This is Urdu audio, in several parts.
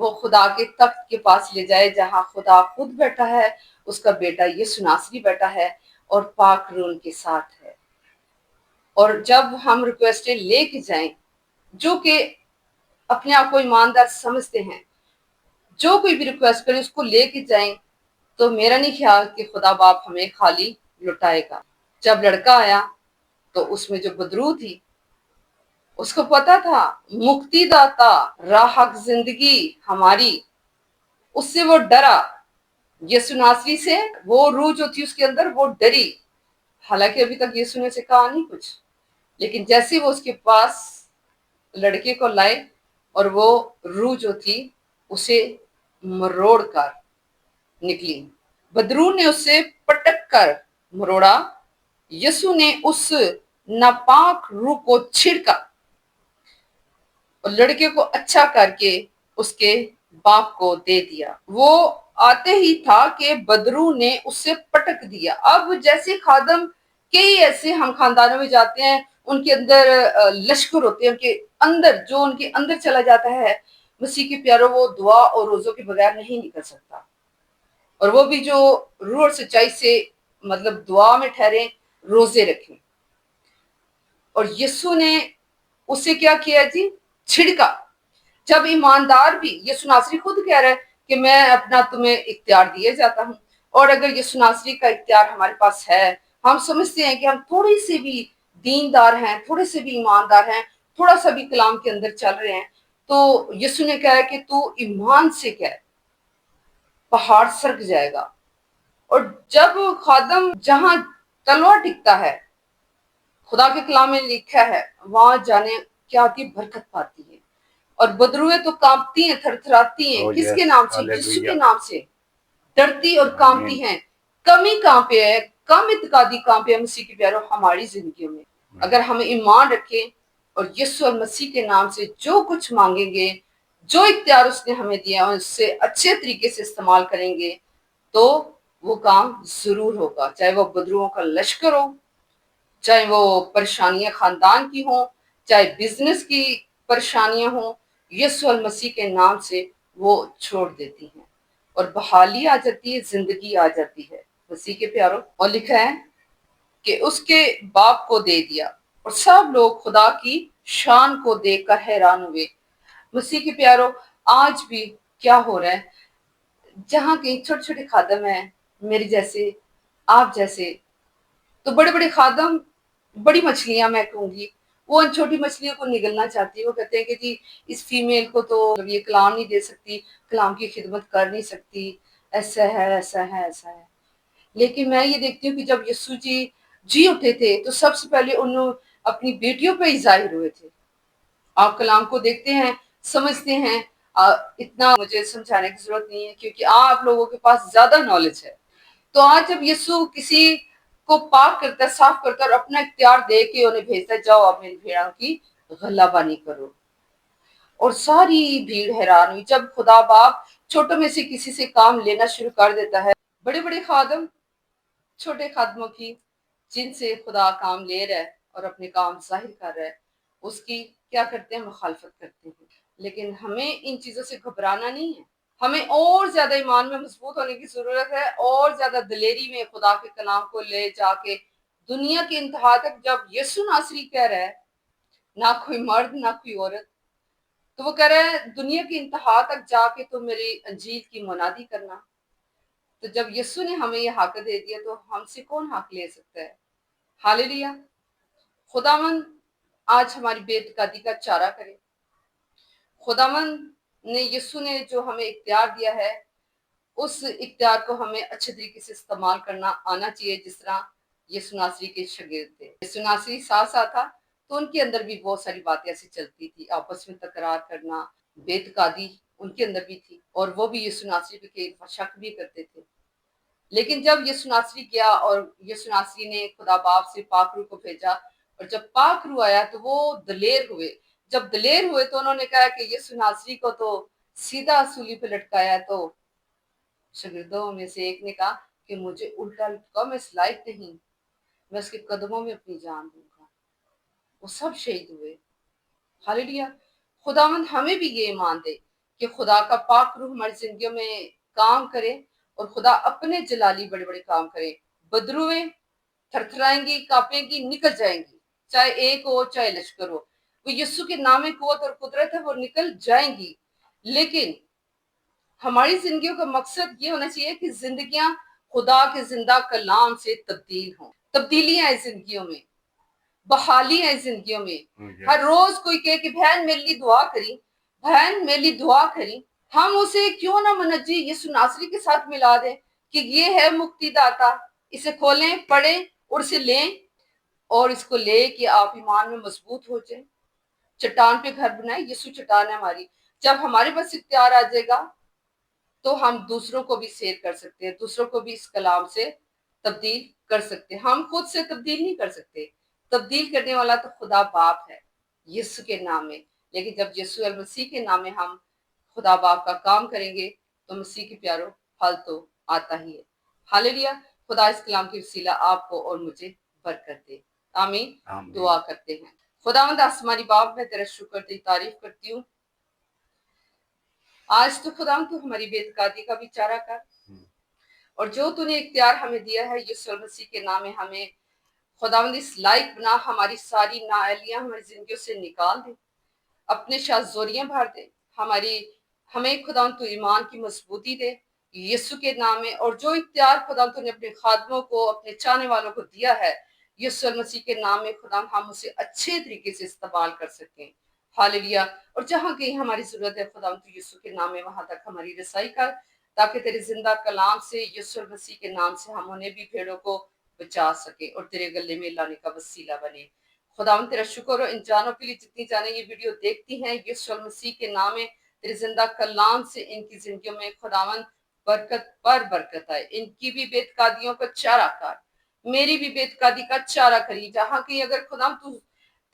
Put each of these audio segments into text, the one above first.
وہ خدا کے تخت کے پاس لے جائے جہاں خدا خود بیٹھا ہے، اس کا بیٹا یسوع ناصری بیٹھا ہے اور پاک روح ان کے ساتھ ہے۔ اور جب ہم ریکویسٹیں لے کے جائیں، جو کہ اپنے آپ کو ایماندار سمجھتے ہیں، جو کوئی بھی ریکویسٹ کرے اس کو لے کے جائیں، تو میرا نہیں خیال کہ خدا باپ ہمیں خالی لٹائے گا۔ جب لڑکا آیا تو اس میں جو بدرو تھی، اس کو پتا تھا مکتی داتا راہ حق زندگی ہماری، اس سے وہ ڈرا، یسوع ناصری سے وہ روح جو تھی اس کے اندر وہ ڈری، حالانکہ ابھی تک یسوع نے اسے کہا نہیں کچھ، لیکن جیسے وہ اس کے پاس لڑکے کو لائے اور وہ روح جو تھی اسے مروڑ کر نکلی، بدرو نے اسے پٹک کر مروڑا، یسوع نے اس ناپاک روح کو چھڑکا اور لڑکے کو اچھا کر کے اس کے باپ کو دے دیا۔ وہ آتے ہی تھا کہ بدرو نے اسے پٹک دیا۔ اب جیسے خادم کئی ایسے ہم خاندانوں میں جاتے ہیں، ان کے اندر لشکر ہوتے ہیں، ان کے اندر جو ان کے اندر چلا جاتا ہے، مسیح کے پیاروں وہ دعا اور روزوں کے بغیر نہیں نکل سکتا، اور وہ بھی جو روح اور سچائی سے مطلب دعا میں ٹھہریں، روزے رکھیں۔ اور یسوع نے اسے کیا کیا جی؟ چھڑکا۔ جب ایماندار بھی، یسوع ناصری خود کہہ رہا ہے کہ میں اپنا تمہیں اختیار دیے جاتا ہوں، اور اگر یسوع ناصری کا اختیار ہمارے پاس ہے، ہم سمجھتے ہیں کہ ہم تھوڑی سے بھی دیندار ہیں، تھوڑے سے بھی ایماندار ہیں، تھوڑا سا بھی کلام کے اندر چل رہے ہیں، تو یسوع نے کہا ہے کہ تو ایمان سے کہہ، پہاڑ سرک جائے گا۔ اور جب خادم جہاں تلوار ٹکتا ہے، خدا کے کلام میں لکھا ہے، وہاں جانے کیا ہوتی ہے؟ برکت پاتی ہے۔ اور بدرویں تو کانپتی ہیں، تھر تھراتی ہیں، Oh کس کے yes. نام سے؟ یسوع کے Hallelujah. نام سے ڈرتی اور کانپتی آمین۔ ہیں۔ کمی کہاں پہ ہے؟ کم اعتقادی کہاں پہ ہے مسیح کے پیاروں ہماری زندگیوں میں؟ اگر ہم ایمان رکھیں اور یسوع اور مسیح کے نام سے جو کچھ مانگیں گے، جو اختیار اس نے ہمیں دیا اور اس سے اچھے طریقے سے استعمال کریں گے، تو وہ کام ضرور ہوگا، چاہے وہ بدروؤں کا لشکر ہو، چاہے وہ پریشانیاں خاندان کی ہوں، چاہے بزنس کی پریشانیاں ہوں، یسوع المسیح کے نام سے وہ چھوڑ دیتی ہیں اور بحالی آ جاتی ہے، زندگی آ جاتی ہے مسیح کے پیاروں۔ اور لکھا ہے کہ اس کے باپ کو دے دیا، اور سب لوگ خدا کی شان کو دیکھ کر حیران ہوئے۔ مسیح کے پیاروں، آج بھی کیا ہو رہا ہے؟ جہاں کہیں چھوٹے چھوٹے خادم ہیں، میری جیسے، آپ جیسے، تو بڑے بڑے خادم، بڑی مچھلیاں میں کہوں گی، وہ ان چھوٹی مچھلیوں کو نگلنا چاہتی ہے۔ وہ کہتے ہیں کہ جی اس فیمیل کو تو یہ کلام نہیں دے سکتی، کلام کی خدمت کر نہیں سکتی، ایسا ہے ایسا ہے ایسا ہے۔ لیکن میں یہ دیکھتی ہوں کہ جب یسوع جی اٹھے تھے تو سب سے پہلے انہوں اپنی بیٹیوں پہ ہی ظاہر ہوئے تھے۔ آپ کلام کو دیکھتے ہیں، سمجھتے ہیں، اتنا مجھے سمجھانے کی ضرورت نہیں ہے کیونکہ آپ لوگوں کے پاس زیادہ نالج ہے۔ تو آج جب یسوع کسی کو پاک کرتا ہے، صاف کرتا ہے اور اپنا اختیار دے کے انہیں بھیجتا ہے، جاؤ اپنی بھیڑوں کی غلہ بانی کرو، اور ساری بھیڑ حیران ہوئی جب خدا باپ چھوٹوں میں سے کسی سے کام لینا شروع کر دیتا ہے۔ بڑے بڑے خادم چھوٹے خادموں کی، جن سے خدا کام لے رہا ہے اور اپنے کام ظاہر کر رہا ہے، اس کی کیا کرتے ہیں؟ مخالفت کرتے ہیں۔ لیکن ہمیں ان چیزوں سے گھبرانا نہیں ہے، ہمیں اور زیادہ ایمان میں مضبوط ہونے کی ضرورت ہے، اور زیادہ دلیری میں خدا کے کلام کو لے جا کے دنیا کے انتہا تک۔ جب یسوع ناصری کہہ رہا ہے نہ کوئی مرد نہ کوئی عورت، تو وہ کہہ رہا ہے دنیا کی انتہا تک جا کے تو میری انجیل کی منادی کرنا۔ تو جب یسوع نے ہمیں یہ حق دے دیا تو ہم سے کون حق لے سکتا ہے؟ ہاللیلویہ۔ خداوند آج ہماری بے اعتقادی کا چارہ کرے۔ خداوند نے، یسوع نے جو ہمیں اختیار دیا ہے، اس اختیار کو ہمیں اچھے طریقے سے استعمال کرنا آنا چاہیے، جس طرح یسوع ناصری کے شاگرد تھے۔ یسوع ناصری ساتھ ساتھ تھا تو ان کے اندر بھی بہت ساری باتیں ایسی چلتی تھی، آپس میں تکرار کرنا، بے اعتقادی ان کے اندر بھی تھی، اور وہ بھی یسوع ناصری پہ شک بھی کرتے تھے۔ لیکن جب یسوع ناصری گیا اور یسوع ناصری نے خدا باپ سے پاک روح کو بھیجا، اور جب پاک روح آیا تو وہ دلیر ہوئے۔ جب دلیر ہوئے تو انہوں نے کہا کہ یسوع ناصری کو تو سیدھا سولی پہ لٹکایا۔ تو شاگردوں میں سے ایک نے کہا کہ مجھے الٹا لٹکا، میں اس لائق نہیں، میں اس کے قدموں میں اپنی جان دوں گا۔ وہ سب شہید ہوئے۔ ہاللیلویہ۔ خداوند ہمیں بھی یہ ایمان دے کہ خدا کا پاک روح ہماری زندگیوں میں کام کرے اور خدا اپنے جلالی بڑے بڑے کام کرے. بدرویں تھر تھرائیں گی، کانپیں گی، نکل جائیں گی، چاہے ایک ہو چاہے لشکر ہو. وہ یسوع کے نام میں قوت اور قدرت ہے، وہ نکل جائیں گی. لیکن ہماری زندگیوں کا مقصد یہ ہونا چاہیے کہ زندگیاں خدا کے زندہ کلام سے تبدیل ہوں. تبدیلیاں ہیں زندگیوں میں، بحالی ہیں زندگیوں میں. ہر روز کوئی کہے کہ بہن میرے لیے دعا کری، بہن میرے لیے دعا کری. ہم اسے کیوں نہ منجی یسوع ناصری کے ساتھ ملا دیں کہ یہ ہے مکتی داتا، اسے کھولیں، پڑھیں اور اسے لیں، اور اس کو لے کہ آپ ایمان میں مضبوط ہو جائیں. چٹان پہ گھر بنائیں. یسوع چٹان ہے ہماری. جب ہمارے پاس اختیار آ جائے گا تو ہم دوسروں کو بھی سیر کر سکتے ہیں، دوسروں کو بھی اس کلام سے تبدیل کر سکتے ہیں. ہم خود سے تبدیل نہیں کر سکتے. تبدیل کرنے والا تو خدا باپ ہے یسوع کے نام میں. لیکن جب یسوع المسیح کے نام میں ہم خدا باپ کا کام کریں گے تو مسیح کے پیاروں پھل تو آتا ہی ہے. ہاللیلویا. خدا اس کلام کی وسیلہ آپ کو اور مجھے برکت دے. آمین. آمین. دعا کرتے ہیں. خداوند آسمانی باپ، میں تیرا شکر تیری تعریف کرتی ہوں. آج تو خداوند تو ہماری بے اعتقادی کا بھی چارہ کر، اور جو تو نے اختیار ہمیں دیا ہے یسوع المسیح کے نام میں ہمیں خداوند اس لائق بنا، ہماری ساری نااہلیاں ہماری زندگیوں سے نکال دے، اپنے شاذوریاں بھر دے. ہمیں خداوند تو ایمان کی مضبوطی دے یسوع کے نام میں. اور جو اختیار خداوند تو نے اپنے خادموں کو، اپنے چاہنے والوں کو دیا ہے یسوع المسیح کے نام میں، خداوند ہم اسے اچھے طریقے سے استعمال کر سکیں. ہاللیلویا. اور جہاں کہیں ہماری ضرورت ہے خداوند تو یسوع کے نام میں وہاں تک ہماری رسائی کر، تاکہ تیرے زندہ کلام سے، یسوع المسیح کے نام سے ہم انہیں بھی بھیڑوں کو بچا سکے اور تیرے گلے میں لانے کا وسیلہ بنے. خداوند تیرا شکر ہو ان جانوں کے لیے جتنی جانیں یہ ویڈیو دیکھتی ہیں، یسوع المسیح کے نام میں تیرے زندہ کلام سے ان کی زندگیوں میں خداوند برکت پر برکت آئے. ان کی بھی بے اعتقادیوں کا چارہ کر، میری بھی بے اعتقادی کا چارہ کری. جہاں کہ اگر خداوند تو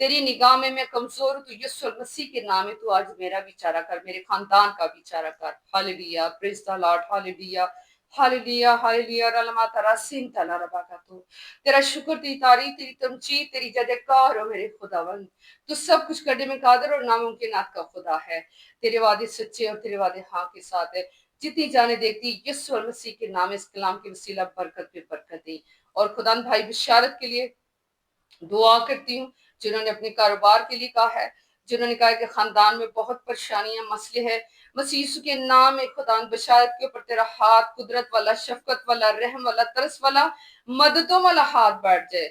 تیری نگاہ میں کمزور ہوں تو یسوع المسیح کے نام میں تو آج میرا بھی چارہ کر، میرے خاندان کا بھی چارہ کر. ہاللیلویا. پریز دی لارڈ. ہاللیلویا. ہاللیلویا. ہاللیلویا. رلما تراسین تلا ربا کا تیرا شکر، تیری تعریف، تیری تمجید، تیری جدکار ہو میرے خداوند. تو سب کچھ کرنے میں قادر اور ناممکنات کا خدا ہے. تیرے وعدے سچے اور تیرے وعدے ہاں کے ساتھ ہے. جتنی جانے دیکھتی یسوع المسیح کے نام اس کلام کے وسیلہ برکت پہ برکت دی. اور خداوند بھائی بشارت کے لیے دعا کرتی ہوں، جنہوں نے اپنے کاروبار کے لیے کہا ہے، جنہوں نے کہا کہ خاندان میں بہت پریشانیاں، مسئلے ہیں، مسیح یسوع کے نام میں خداوند بشارت کے اوپر تیرا ہاتھ قدرت والا، شفقت والا، رحم والا، ترس والا، مددوں والا ہاتھ بیٹھ جائے.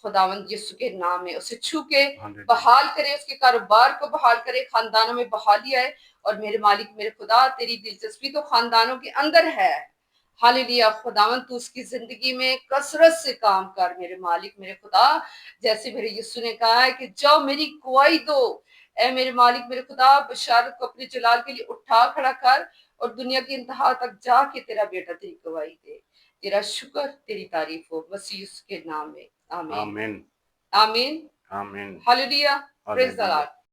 خداوند یسوع کے نام میں اسے چھو کے بحال کرے، اس کے کاروبار کو بحال کرے، خاندانوں میں بحالی آئے. اور میرے مالک، میرے خدا، تیری دلچسپی تو خاندانوں کے اندر ہے. ہاللیلویا. خداوند تو اس کی زندگی میں کثرت سے کام کر میرے مالک، میرے خدا. جیسے میرے یسوع نے کہا ہے کہ جاؤ میری گواہی دو. اے میرے مالک، میرے خدا، بشارت کو اپنے جلال کے لیے اٹھا کھڑا کر اور دنیا کی انتہا تک جا کے تیرا بیٹا تیری گواہی دے. تیرا شکر، تیری تعریف ہو مسیح کے نام میں. آمین. آمین. آمین. آمین. ہاللیلویا. پریز دی ہاللیلویا. لارڈ.